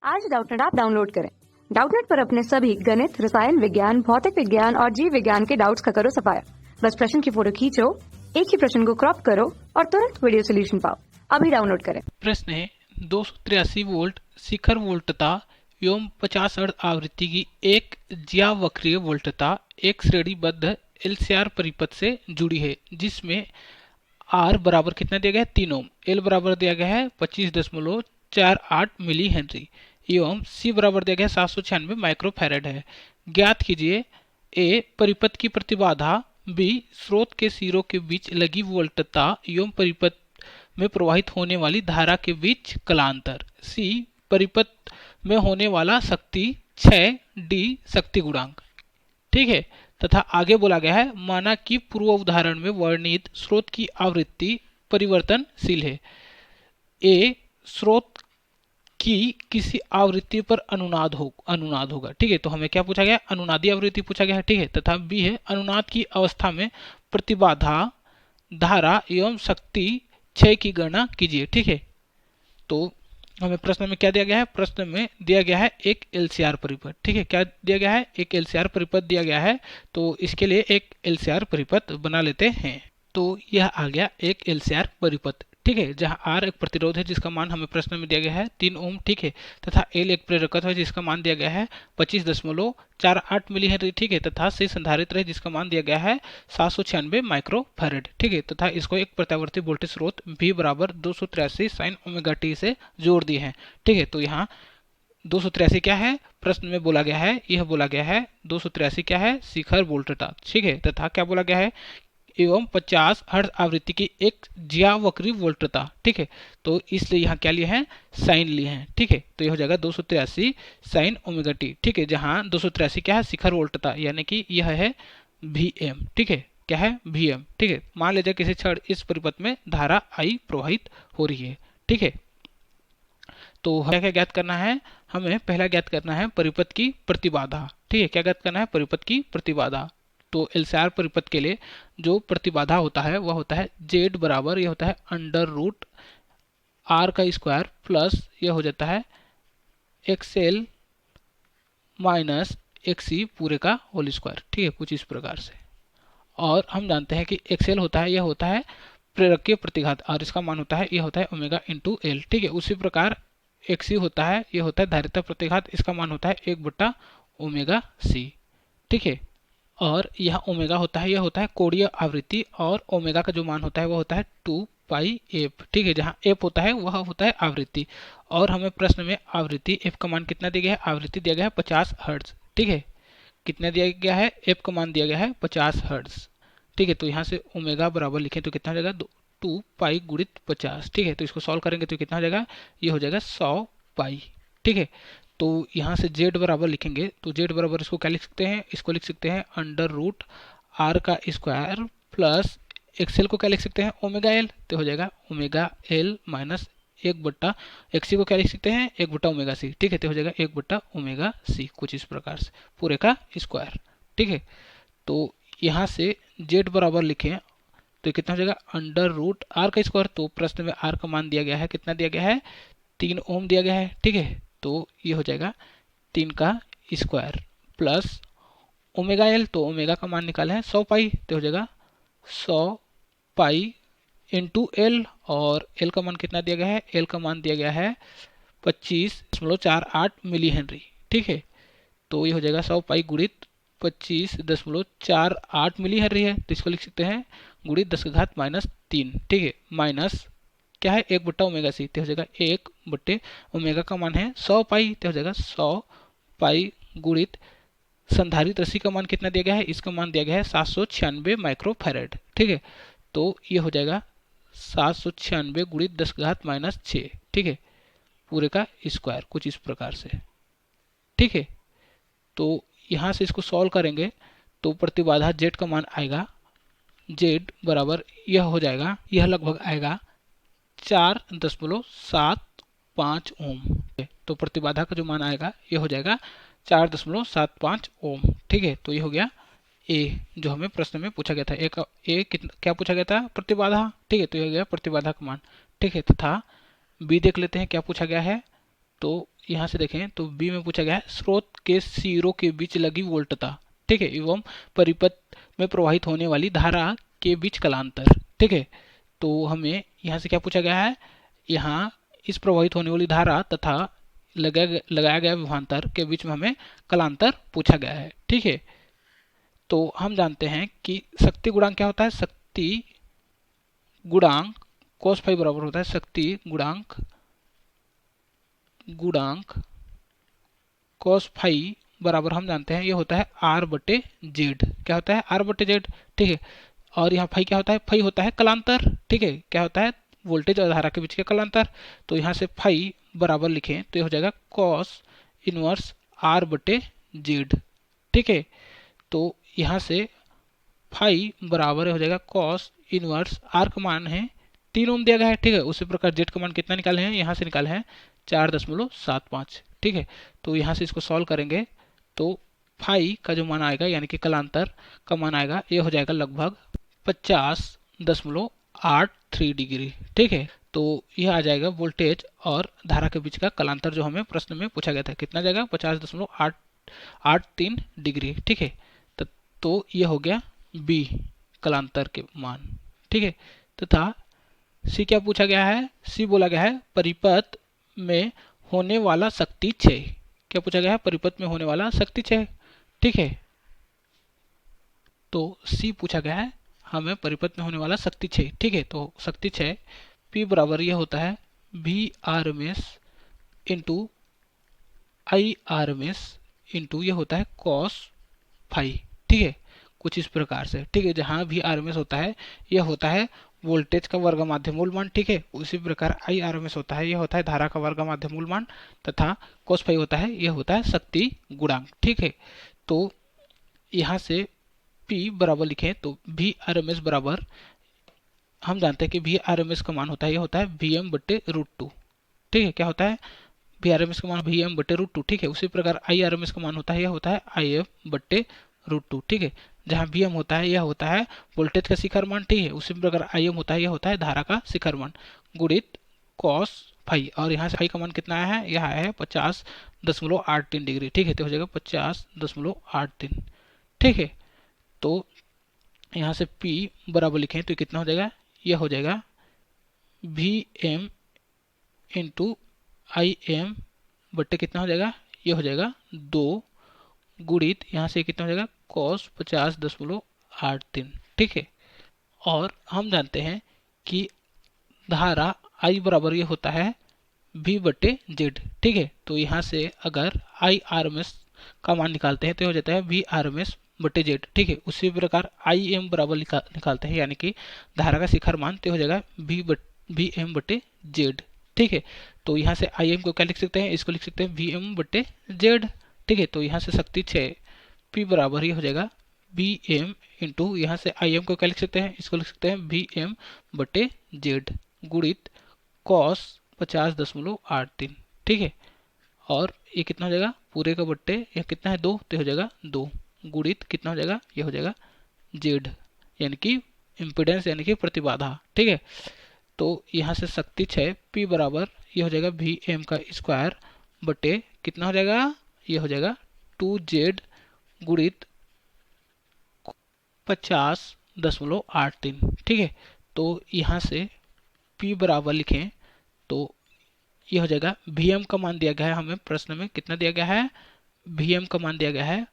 आज Doubtnut app download करें। Doubtnut पर अपने सभी गणित, रसायन विज्ञान, भौतिक विज्ञान और जीव विज्ञान के डाउट्स का करो सफाया। बस प्रश्न की फोटो खींचो, एक ही प्रश्न को क्रॉप करो और तुरंत वीडियो सोल्यूशन पाओ। अभी डाउनलोड करें। प्रश्न है 283 वोल्ट शिखर वोल्टता एवं 50 हर्ट्ज आवृत्ति की एक ज्यावक्रीय वोल्टता एक श्रेणीबद्ध एलसीआर परिपथ से जुड़ी है, जिसमें आर बराबर कितना दिया गया है 3 ओम, एल बराबर दिया गया है 25.48 मिली हेनरी एवं सी बराबर दिया गया है 796 माइक्रोफैरड है। ज्ञात कीजिए ए परिपथ की प्रतिबाधा, बी स्रोत के सिरों के बीच लगी वोल्टता एवं परिपथ में प्रवाहित होने वाली धारा के बीच कलांतर, सी परिपथ में होने वाला शक्ति क्षय, डी शक्ति गुणांक। ठीक है, तथा आगे बोला गया है माना कि पूर्व उदाहरण में वर्णित स्रोत की आवृत्ति परिवर्तनशील है। ए स्रोत की किसी आवृत्ति पर अनुनाद होगा। ठीक है, तो हमें क्या पूछा गया, अनुनादी आवृत्ति पूछा गया है। ठीक है, तथा बी है अनुनाद की अवस्था में प्रतिबाधा, धारा एवं शक्ति क्षय की गणना कीजिए। ठीक है, तो हमें प्रश्न में क्या दिया गया है, प्रश्न में दिया गया है एक एलसीआर परिपथ। ठीक है, क्या दिया गया है, एक एलसीआर परिपथ दिया गया है। तो इसके लिए एक एलसीआर परिपथ बना लेते हैं। तो यह आ गया एक एलसीआर परिपथ। ठीक है, जहां आर एक प्रतिरोध है जिसका मान हमें प्रश्न में दिया गया है 3 ओम। ठीक है, तथा एल एक प्रेरकत्व है जिसका मान दिया गया है 25.48 मिली हेनरी। ठीक है, तथा सी संधारित्र है जिसका मान दिया गया है 796 माइक्रोफैरड। ठीक है, तथा इसको एक प्रत्यावर्ती वोल्टेज स्रोत V बराबर 283 साइन ओमेगा टी से जोड़ दिए हैं। ठीक है, तो यहाँ 283 क्या है, प्रश्न में बोला गया है, यह बोला गया है 283 क्या है, शिखर वोल्टता। ठीक है, तथा क्या बोला गया है, एवं 50 हर्ट्ज आवृत्ति की एक ज्यावक्रीय वोल्टता। ठीक है, तो इसलिए यहाँ क्या लिए हैं, साइन लिए हैं। ठीक है, तो यह हो जाएगा 283 साइन ओमेगा टी। ठीक है, जहाँ 283 क्या है, शिखर वोल्टता, यानी कि यह है Vm। ठीक है, क्या है, Vm। ठीक है, मान लीजिए किसी क्षण इस परिपथ में धारा I प्रवाहित हो रही है। ठीक है, तो हमें क्या ज्ञात करना है, हमें पहला ज्ञात करना है परिपथ की प्रतिबाधा। ठीक है, क्या ज्ञात करना है, परिपथ की प्रतिबाधा। तो एलसीआर परिपथ के लिए जो प्रतिबाधा होता है वह होता है जेड बराबर, यह होता है अंडर रूट आर का स्क्वायर प्लस यह हो जाता है एक्सएल माइनस एक्सी पूरे का होल स्क्वायर। ठीक है, कुछ इस प्रकार से। और हम जानते हैं कि एक्सएल होता है, यह होता है प्रेरकीय प्रतिघात, और इसका मान होता है, यह होता है ओमेगा इंटू एल। ठीक है, उसी प्रकार एक्सी होता है, यह होता है धारिता प्रतिघात, इसका मान होता है 1/ओमेगा सी। ठीक है, और यह ओमेगा होता है, यह होता है कोणीय आवृत्ति, और ओमेगा का जो मान होता है वह होता है 2 पाई एफ। ठीक है, जहां एफ होता है वह होता है आवृत्ति, और हमें प्रश्न में आवृत्ति एफ का मान कितना दिया गया है, आवृत्ति दिया गया है 50 हर्ट्ज। ठीक है, कितना दिया गया है, एफ का मान दिया गया है 50 हर्ट्ज। ठीक है, तो यहाँ से ओमेगा बराबर लिखें तो कितना हो जाएगा 2 पाई गुणित 50। ठीक है, तो इसको सॉल्व करेंगे तो कितना हो जाएगा, ये हो जाएगा 100 पाई। ठीक है, तो यहाँ से z बराबर लिखेंगे तो z बराबर इसको क्या लिख सकते हैं, इसको लिख सकते हैं अंडर रूट आर का स्क्वायर प्लस एक्सएल को क्या लिख सकते हैं, ओमेगा एल। तो हो जाएगा ओमेगा एल माइनस 1/एक्सी को क्या लिख सकते हैं, 1/ओमेगा सी। ठीक है, तो हो जाएगा 1/ओमेगा सी, कुछ इस प्रकार से पूरे का स्क्वायर। ठीक है, तो यहाँ से z बराबर लिखें तो कितना हो जाएगा अंडर रूट आर का स्क्वायर। तो प्रश्न में आर का मान दिया गया है, कितना दिया गया है, 3 ओम दिया गया है। ठीक है, तो ये हो जाएगा 3 का स्क्वायर प्लस ओमेगा एल, तो ओमेगा का मान निकाला है 100 पाई, तो हो जाएगा 100 पाई इंटू एल, और एल का मान कितना दिया गया है, एल का मान दिया गया है 25.48 मिली हेनरी। ठीक है, तो ये हो जाएगा 100 पाई गुणित 25.48 मिली हेनरी है, तो इसको लिख सकते हैं गुणित 10⁻³ ठीक है, माइनस क्या है 1/ओमेगा सी, तो हो जाएगा 1/ओमेगा का मान है 100 पाई, तो हो जाएगा 100 पाई गुणित संधारित्र राशि का मान कितना दिया गया है, इसका मान दिया गया है 796 माइक्रोफैरड। ठीक है, तो ये हो जाएगा 796 गुणित 10⁻⁶। ठीक है, पूरे का स्क्वायर, कुछ इस प्रकार से। ठीक है, तो यहाँ से इसको सॉल्व करेंगे तो प्रतिबाधा जेड का मान आएगा, जेड बराबर यह हो जाएगा, यह लगभग आएगा 4.75 ओम। तो प्रतिबाधा का जो मान आएगा ये हो जाएगा 4.75 ओम। ठीक है, तो ये हो गया ए, जो हमें प्रश्न में पूछा गया था। ए क्या पूछा गया था, प्रतिबाधा। ठीक है, तो ये हो गया प्रतिबाधा का मान। ठीक है, तथा बी देख लेते हैं क्या पूछा गया है। तो यहाँ से देखें तो बी में पूछा गया है स्रोत के सिरों के बीच लगी वोल्टता, ठीक है, एवं परिपथ में प्रवाहित होने वाली धारा के बीच कलांतर, ठीक है। तो हमें यहाँ से क्या पूछा गया है, यहाँ इस प्रवाहित होने वाली धारा तथा लगाया गया विभवांतर के बीच में हमें कलांतर पूछा गया है, ठीक है। तो हम जानते हैं कि शक्ति गुणांक क्या होता है, शक्ति गुणांक cos फाई बराबर होता है शक्ति गुणांक cos फाई बराबर हम जानते हैं ये होता है R बटे जेड। क्या होता है, R बटे जेड, ठीक है। और यहाँ फाई क्या होता है, फाई होता है कलांतर, ठीक है। क्या होता है, वोल्टेज और धारा के बीच का कलांतर। तो यहाँ से फाई बराबर लिखें तो ये हो जाएगा cos इनवर्स R बटे जेड, ठीक है। तो यहाँ से फाई बराबर हो जाएगा cos इनवर्स R का मान है 3 ओम दिया गया है, ठीक है। उसी प्रकार जेड का मान कितना निकाले हैं, यहाँ से निकाले हैं 4.75, ठीक है। तो यहाँ से इसको सॉल्व करेंगे तो फाई का जो मान आएगा यानी कि कलांतर का मान आएगा ये हो जाएगा लगभग 50.83 डिग्री, ठीक है। तो यह आ जाएगा वोल्टेज और धारा के बीच का कलांतर जो हमें प्रश्न में पूछा गया था, कितना जाएगा 50.83 डिग्री, ठीक है। तो यह हो गया बी कलांतर के मान, ठीक है। तथा सी क्या पूछा गया है, सी बोला गया है परिपथ में होने वाला शक्ति क्षय। क्या पूछा गया है, परिपथ में होने वाला शक्ति क्षय, ठीक है। तो सी पूछा गया है हमें परिपथ में होने वाला शक्ति क्षय, ठीक है। तो शक्ति क्षय P बराबर यह होता है V R M S into I R M S into यह होता है cos फाई, ठीक है। कुछ इस प्रकार से, ठीक है। जहाँ भी आर एम एस होता है यह होता है वोल्टेज का वर्ग माध्य मूल मान, ठीक है। उसी प्रकार आई आर एम एस होता है यह होता है धारा का वर्ग माध्य मूल मान तथा cos फाई होता है यह होता है शक्ति गुणांक, ठीक है। तो यहाँ से P बराबर लिखें तो वी आर एम एस बराबर हम जानते हैं कि वी आर एम एस का मान होता है यह होता है वी एम बटे √2, ठीक है। क्या होता है, वी आर एम एस का मान वी एम बटे √2, ठीक है। उसी प्रकार आई आर एम एस का मान होता है यह होता है आई एम बटे √2, ठीक है। जहाँ वी एम होता है यह होता है वोल्टेज का शिखर मान, ठीक है। उसी प्रकार आई एम होता है यह होता है धारा का शिखर मान गुणित cos फाई, और यहाँ से फाई का मान कितना आया है, यह आया है 50.83 डिग्री, ठीक है। तो हो जाएगा 50.83, ठीक है। तो यहाँ से P बराबर लिखें तो कितना हो जाएगा, यह हो जाएगा V M into I M बट्टे कितना हो जाएगा, यह हो जाएगा 2 गुणित यहाँ से कितना हो जाएगा cos 50.83, ठीक है। और हम जानते हैं कि धारा I बराबर ये होता है V बटे जेड, ठीक है। तो यहाँ से अगर आई आर एम एस का मान निकालते हैं तो हो जाता है वी आर एम एस बटे जेड, ठीक है। उसी प्रकार आई एम बराबर निकालते हैं यानी कि धारा का शिखर मान तो हो जाएगा वी एम बटे जेड, ठीक है। तो यहाँ से आई एम को क्या लिख सकते हैं, इसको लिख सकते हैं वी एम बटे जेड, ठीक है। तो यहाँ से शक्ति क्षय P बराबर ही हो जाएगा वी एम इंटू यहाँ से आई एम को क्या लिख सकते हैं, इसको लिख सकते हैं वी एम बटे जेड गुणित cos 50.83, ठीक है। और ये कितना हो जाएगा पूरे का बट्टे यह कितना है 2, तो हो जाएगा 2 गुणित कितना हो जाएगा, यह हो जाएगा जेड यानी कि इम्पिडेंस यानी कि प्रतिबाधा, ठीक है। तो यहाँ से शक्ति क्षय P बराबर ये हो जाएगा वी एम का स्क्वायर बटे कितना हो जाएगा, ये हो जाएगा 2Z गुणित 50.83, ठीक है। तो यहाँ से P बराबर लिखें तो ये हो जाएगा Vm का मान दिया गया है हमें प्रश्न में, कितना दिया गया है, Vm का मान दिया गया है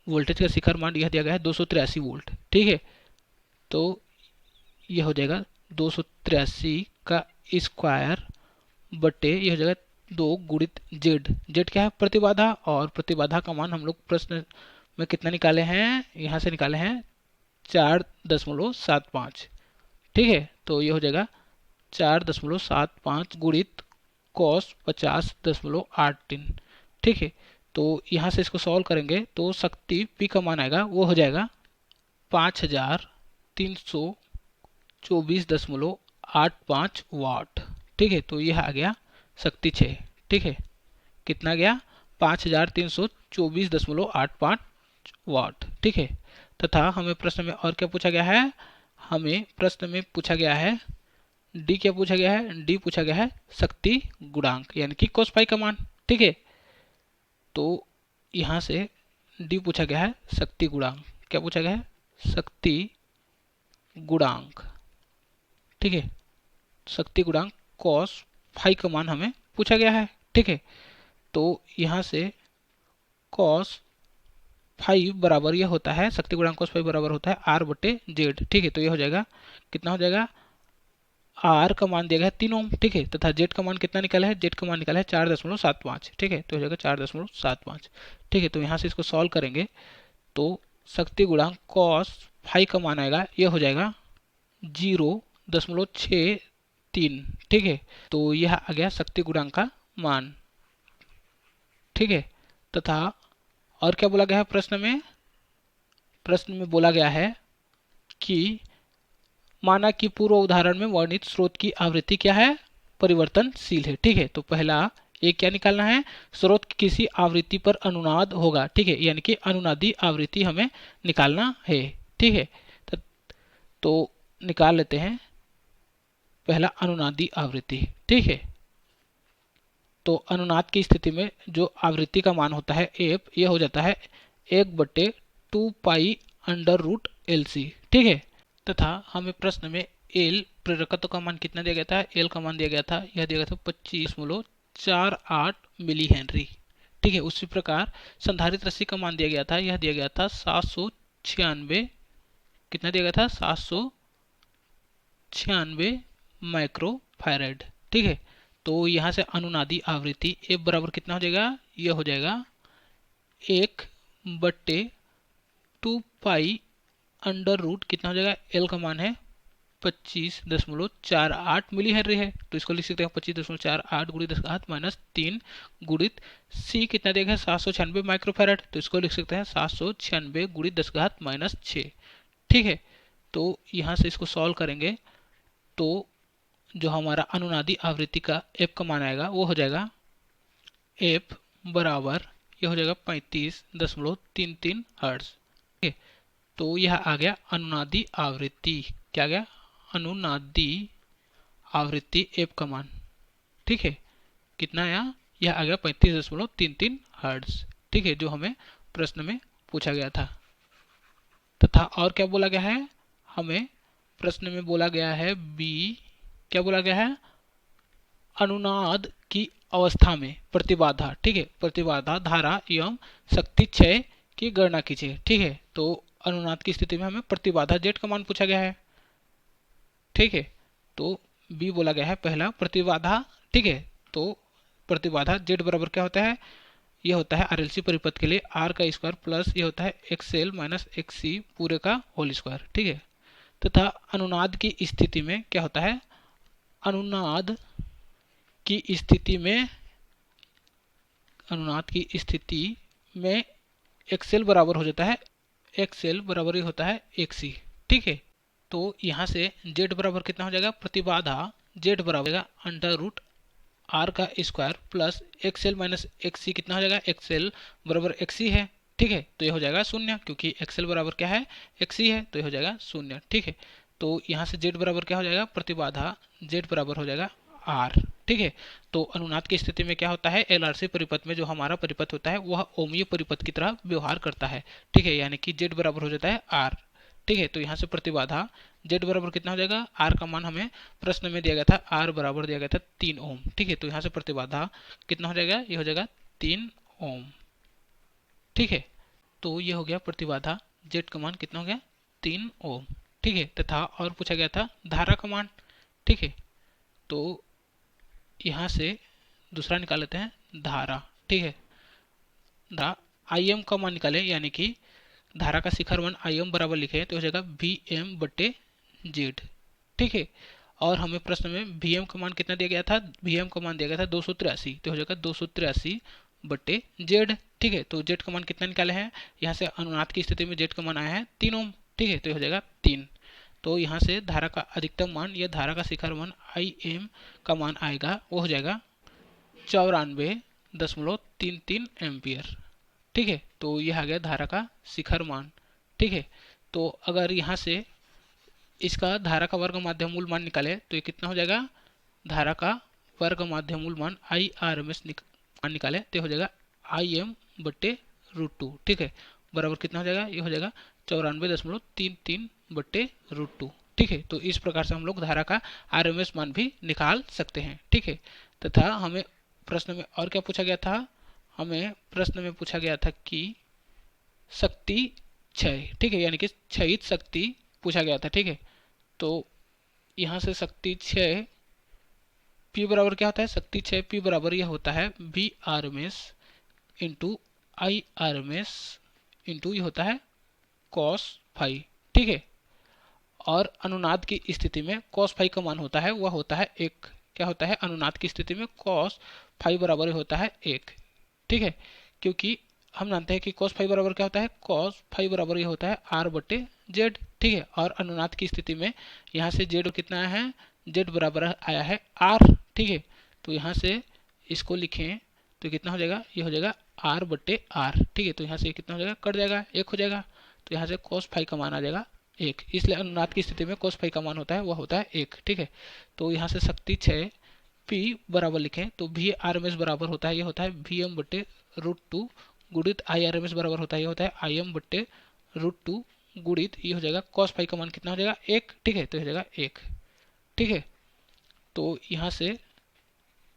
वोल्टेज का शिखर मान यह दिया गया है 283 वोल्ट, ठीक है। तो यह हो जाएगा 283 का स्क्वायर बटे यह हो जाएगा 2 गुणित जेड क्या है प्रतिबाधा, और प्रतिबाधा का मान हम लोग प्रश्न में कितना निकाले हैं, यहाँ से निकाले हैं 4.75, ठीक है। तो ये हो जाएगा 4.75 गुणित cos 50.83, ठीक है। तो यहाँ से इसको सॉल्व करेंगे तो शक्ति P का मान आएगा वो हो जाएगा 5324.85 वाट, ठीक है। तो यह आ गया शक्ति क्षय, ठीक है। कितना गया 5324.85 वाट, ठीक है। तथा हमें प्रश्न में और क्या पूछा गया है, हमें प्रश्न में पूछा गया है डी, क्या पूछा गया है, डी पूछा गया है शक्ति गुणांक यानी कि cos फाई का मान, ठीक है। तो यहाँ से डी पूछा गया है शक्ति गुणांक। क्या पूछा गया है? शक्ति गुणांक। ठीक है, शक्ति गुणांक cos फाई का मान हमें पूछा गया है। ठीक है, तो यहाँ से cos फाइव बराबर यह होता है, शक्ति गुणांक cos फाइव बराबर होता है आर बटे जेड। ठीक है, तो ये हो जाएगा, कितना हो जाएगा? आर का मान दिया गया है 3 ओम। ठीक है, तथा जेड का मान कितना निकाला है? जेड का मान निकाला है 4.75। ठीक है, तो हो जाएगा 4.75। ठीक है, तो यहाँ से इसको सॉल्व करेंगे तो शक्ति गुणांक cos फाइव का मान आएगा, यह हो जाएगा 0.63। ठीक है, तो यह आ गया शक्ति गुणांक का मान। ठीक है, तथा और क्या बोला गया है प्रश्न में? प्रश्न में बोला गया है कि माना कि पूर्व उदाहरण में वर्णित स्रोत की आवृत्ति क्या है? परिवर्तनशील है। ठीक है, तो पहला एक क्या निकालना है? स्रोत की किसी आवृत्ति पर अनुनाद होगा। ठीक है, यानी कि अनुनादी आवृत्ति हमें निकालना है। ठीक है, तो निकाल लेते हैं पहला अनुनादी आवृत्ति। ठीक है, तो अनुनाद की स्थिति में जो आवृत्ति का मान होता है एफ, यह हो जाता है 1/2 pi under root L C. ठीक है, तथा हमें प्रश्न में एल प्रेरकत्व का मान कितना दिया गया था? एल का मान दिया गया था, यह दिया गया था 25.48 मिली हेनरी। ठीक है, उसी प्रकार संधारित्र रस्सी का मान दिया गया था, यह दिया गया था 796, कितना दिया गया था? 796 माइक्रोफैराड। ठीक है, तो यहाँ से अनुनादी आवृत्ति एफ बराबर कितना हो जाएगा? यह हो जाएगा 1/2 पाई अंडर रूट, कितना हो जाएगा? एल का मान है 25.48 मिली हेनरी है, तो इसको लिख सकते हैं 25.48 गुणित 10⁻³ गुणित सी कितना देगा? 796 माइक्रोफैराड, तो इसको लिख सकते हैं 796 गुणित 10⁻6। ठीक है, तो यहाँ से इसको सॉल्व करेंगे तो जो हमारा अनुनादी आवृत्ति का एफ का मान आएगा वो हो जाएगा एफ बराबर, यह हो जाएगा 35.33 हर्ट्ज। ठीक है, तो यह आ गया अनुनादी आवृत्ति। क्या गया? अनुनादी आवृत्ति एफ का मान। ठीक है, कितना आया? यह आ गया 35.33 हर्ट्ज। ठीक है, जो हमें प्रश्न में पूछा गया था। तथा और क्या बोला गया है? हमें प्रश्न में बोला गया है बी, क्या बोला गया है? अनुनाद की अवस्था में प्रतिबाधा। ठीक है, प्रतिबाधा, धारा एवं शक्ति क्षय की गणना कीजिए। ठीक है, तो अनुनाद की स्थिति में हमें प्रतिबाधा जेड का मान पूछा गया है। ठीक है, तो बी बोला गया है पहला प्रतिबाधा। ठीक है, तो प्रतिबाधा जेड बराबर क्या होता है? यह होता है आरएलसी परिपथ के लिए आर का स्क्वायर प्लस यह होता है एक्सएल माइनस एक्ससी पूरे का होल स्क्वायर। ठीक है, तथा अनुनाद की स्थिति में क्या होता है? अनुनाद की स्थिति में, अनुनाद की स्थिति में एक्सएल बराबर हो जाता है, एक्सएल बराबर ही होता है एक्सी। ठीक है, तो यहाँ से जेड बराबर कितना हो जाएगा? प्रतिबाधा जेड बराबर अंडर रूट आर का square plus XL minus XC, कितना हो जाएगा? एक्सएल बराबर एक्सी है। ठीक है, तो ये हो जाएगा 0, क्योंकि एक्सएल बराबर क्या है? एक्सी है, तो ये हो जाएगा 0। ठीक है, तो यहाँ से जेड बराबर क्या हो जाएगा? प्रतिबाधा जेड बराबर हो जाएगा आर। ठीक है, तो अनुनाद की स्थिति में क्या होता है? एलआरसी परिपथ में जो हमारा परिपथ होता है वह ओमीय परिपथ की तरह व्यवहार करता है। ठीक है, यानी कि जेड बराबर हो जाता है आर। ठीक है, तो यहाँ से प्रतिबाधा जेड बराबर कितना हो जाएगा? आर का मान हमें प्रश्न में दिया गया था, आर बराबर दिया गया था 3 ओम। ठीक है, तो यहाँ से प्रतिबाधा कितना हो जाएगा? ये हो जाएगा 3 ओम। ठीक है, तो ये हो गया प्रतिबाधा जेड का मान कितना हो गया? 3 ओम। ठीक है, तथा और पूछा गया था धारा का मान। ठीक है, तो यहाँ से दूसरा निकाल लेते हैं धारा। ठीक है, धारा आई एम का मान निकालें, यानी कि धारा का शिखर मान आई एम बराबर लिखे तो हो जाएगा वी एम बटे जेड। ठीक है, और हमें प्रश्न में वी एम का मान कितना दिया गया था? वी एम का मान दिया गया था 283, तो हो जाएगा 283 बटे जेड। ठीक है, तो जेड का मान कितना निकाले हैं? यहाँ से अनुनाद की स्थिति में जेड का मान आया है 3 ओम। ठीक है, तो ये हो जाएगा 3। तो यहाँ से धारा का अधिकतम मान या धारा का शिखर मान आई एम का मान आएगा, वो हो जाएगा 94.33 एम्पियर। ठीक है, तो यह आ गया धारा का शिखर मान। ठीक है, तो अगर यहाँ से इसका धारा का वर्ग माध्य मूल मान निकाले तो ये कितना हो जाएगा? धारा का वर्ग माध्य मूल मान आई आर एम एस मान निकाले तो हो जाएगा Im/√2। ठीक है, बराबर कितना हो जाएगा, ये हो जाएगा 94.33/√2। ठीक है, तो इस प्रकार से हम लोग धारा का आरएमएस मान भी निकाल सकते हैं। ठीक है, तथा हमें प्रश्न में और क्या पूछा गया था, हमें प्रश्न में पूछा गया था कि शक्ति क्षय, ठीक है, यानी कि क्षयित शक्ति पूछा गया था। ठीक है, तो यहाँ से शक्ति क्षय P बराबर क्या होता है, शक्ति क्षय P बराबर यह होता है VRMS इंटू IRMS इंटू ये होता है cos फाई। ठीक है, और अनुनाद की स्थिति में cos फाई का मान होता है वह होता है 1। क्या होता है, अनुनाद की स्थिति में cos फाई बराबर होता है 1। ठीक है, क्योंकि हम जानते हैं कि cos फाई बराबर क्या होता है, cos फाई बराबर ये होता है R/Z। ठीक है, और अनुनाद की स्थिति में यहाँ से Z कितना आया है, Z बराबर आया है R। ठीक है, तो यहाँ से इसको लिखें तो कितना हो जाएगा, ये हो जाएगा R/R। ठीक है, तो यहाँ से कितना हो जाएगा, कट जाएगा, 1 हो जाएगा, तो यहाँ से cos फाई का मान आ जाएगा 1। इसलिए अनुनाद की स्थिति में cos फाई का मान होता है वह होता है 1। ठीक है, तो यहाँ से शक्ति क्षय P बराबर लिखें तो VRMS बराबर होता है, ये होता है VM/√2 गुणित IRMS बराबर होता है, ये होता है IM/√2 गुणित ये हो जाएगा cos फाई का मान कितना हो जाएगा 1। ठीक है, तो हो जाएगा 1। ठीक है, तो यहाँ से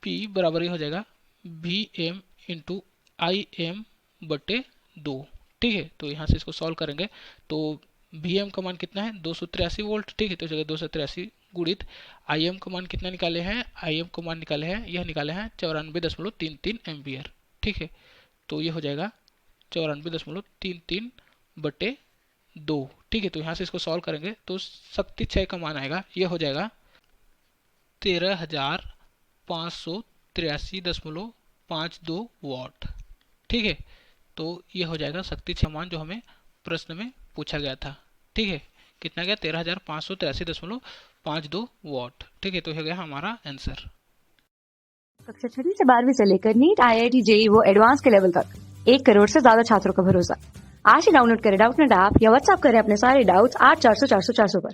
P बराबर ये हो जाएगा VM इंटू IM/2। ठीक है, तो यहाँ से इसको सॉल्व करेंगे तो VM का मान कितना है 283 वोल्ट। ठीक है, तो जगह 283 गुणित IM का मान कितना निकाले हैं, IM का मान निकाले हैं, यह निकाले हैं 94.33 एम्पियर। ठीक है, तो ये हो जाएगा 94.33/2। ठीक है, तो यहाँ से इसको सॉल्व करेंगे तो शक्ति क्षय का मान आएगा, यह हो जाएगा 13,583.52 वाट। ठीक है, तो ये हो जाएगा शक्ति क्षय मान जो हमें प्रश्न में पूछा गया था। ठीक है, कितना गया, 13,583.52 वाट। ठीक है, तो हो गया हमारा आंसर। कक्षा 6 से 12वीं से लेकर नीट, IIT, JEE वो एडवांस के लेवल तक 1 करोड़ से ज्यादा छात्रों का भरोसा। आज ही डाउनलोड करें डाउटनेट ऐप या व्हाट्सएप करें अपने सारे डाउट्स 8400 400 400 पर।